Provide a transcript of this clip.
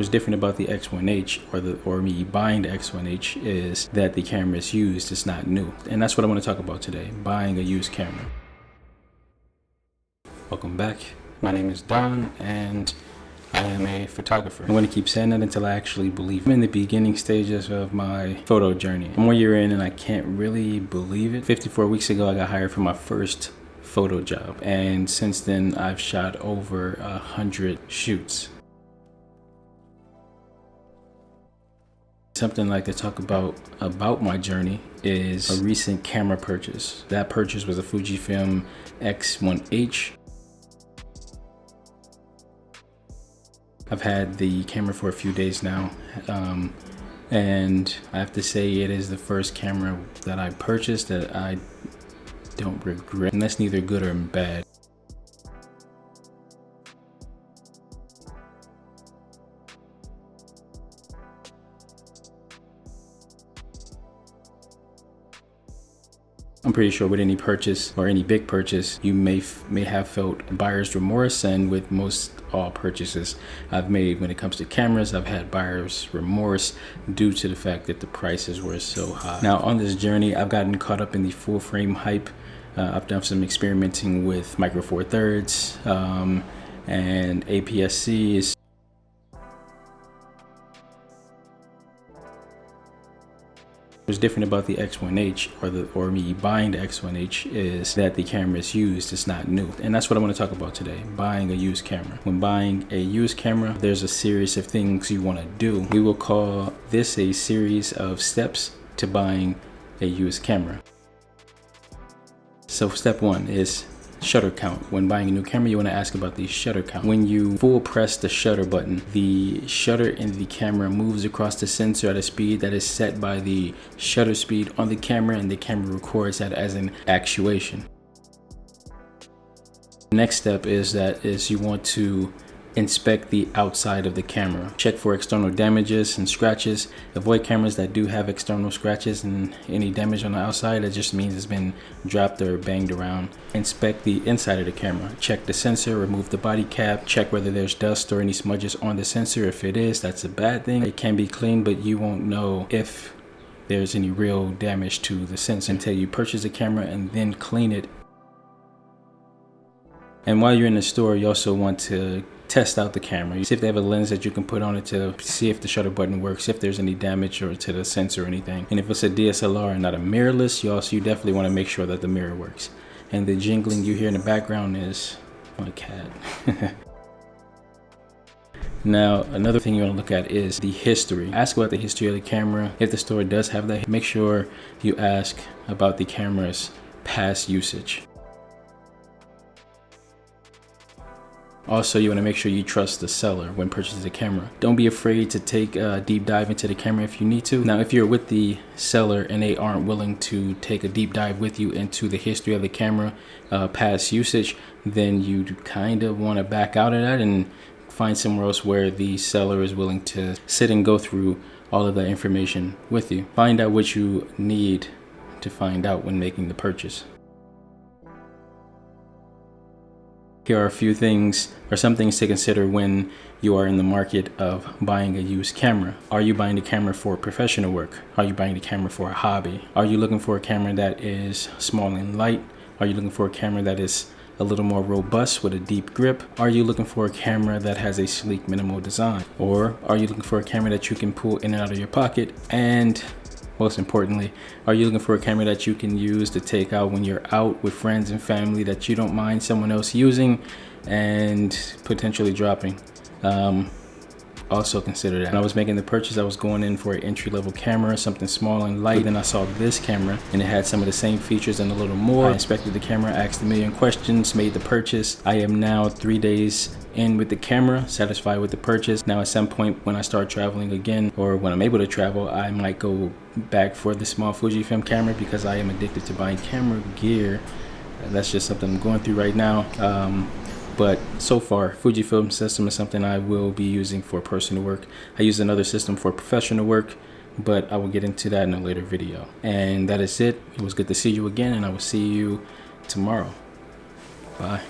What's different about the X1H or me buying the X1H is that the camera is used, it's not new. And that's what I want to talk about today, buying a used camera. Welcome back. My name is Don and I am a photographer. I'm going to keep saying that until I actually believe it. I'm in the beginning stages of my photo journey. I'm 1 year in and I can't really believe it. 54 weeks ago I got hired for my first photo job, and since then I've shot over 100 shoots. Something I'd like to talk about my journey is a recent camera purchase. That purchase was a Fujifilm X1H. I've had the camera for a few days now, and I have to say it is the first camera that I purchased that I don't regret, and that's neither good or bad. I'm pretty sure with any purchase or any big purchase, you may have felt buyer's remorse, and with most all purchases I've made when it comes to cameras, I've had buyer's remorse due to the fact that the prices were so high. Now on this journey, I've gotten caught up in the full frame hype. I've done some experimenting with micro four thirds and APS-Cs. What's different about the X1H or me buying the X1H is that the camera is used, it's not new. And that's what I want to talk about today, buying a used camera. When buying a used camera, there's a series of things you want to do. We will call this a series of steps to buying a used camera. So step one is shutter count. When buying a new camera, you want to ask about the shutter count. When you full press the shutter button, the shutter in the camera moves across the sensor at a speed that is set by the shutter speed on the camera, and the camera records that as an actuation. Next step is you want to inspect the outside of the camera. Check for external damages and scratches. Avoid cameras that do have external scratches and any damage on the outside. That just means it's been dropped or banged around. Inspect the inside of the camera. Check the sensor, remove the body cap, check whether there's dust or any smudges on the sensor. If it is, that's a bad thing. It can be cleaned, but you won't know if there's any real damage to the sensor until you purchase the camera and then clean it. And while you're in the store, you also want to test out the camera. You see if they have a lens that you can put on it to see if the shutter button works, if there's any damage or to the sensor or anything. And if it's a DSLR and not a mirrorless, you definitely want to make sure that the mirror works. And the jingling you hear in the background is my cat. Now, another thing you want to look at is the history. Ask about the history of the camera. If the store does have that, make sure you ask about the camera's past usage. Also, you want to make sure you trust the seller when purchasing the camera. Don't be afraid to take a deep dive into the camera if you need to. Now, if you're with the seller and they aren't willing to take a deep dive with you into the history of the camera, past usage, then you kind of want to back out of that and find somewhere else where the seller is willing to sit and go through all of that information with you. Find out what you need to find out when making the purchase. Here are a few things or some things to consider when you are in the market of buying a used camera. Are you buying the camera for professional work? Are you buying the camera for a hobby? Are you looking for a camera that is small and light? Are you looking for a camera that is a little more robust with a deep grip? Are you looking for a camera that has a sleek, minimal design? Or are you looking for a camera that you can pull in and out of your pocket? And most importantly, are you looking for a camera that you can use to take out when you're out with friends and family that you don't mind someone else using and potentially dropping? Also consider that. When I was making the purchase, I was going in for an entry-level camera, something small and light. Then I saw this camera and it had some of the same features and a little more. I inspected the camera, asked a million questions, made the purchase. I am now 3 days in with the camera, satisfied with the purchase. Now at some point when I start traveling again, or when I'm able to travel, I might go back for the small Fujifilm camera because I am addicted to buying camera gear. That's just something I'm going through right now. But so far, Fujifilm system is something I will be using for personal work. I use another system for professional work, but I will get into that in a later video. And that is it. It was good to see you again, and I will see you tomorrow. Bye.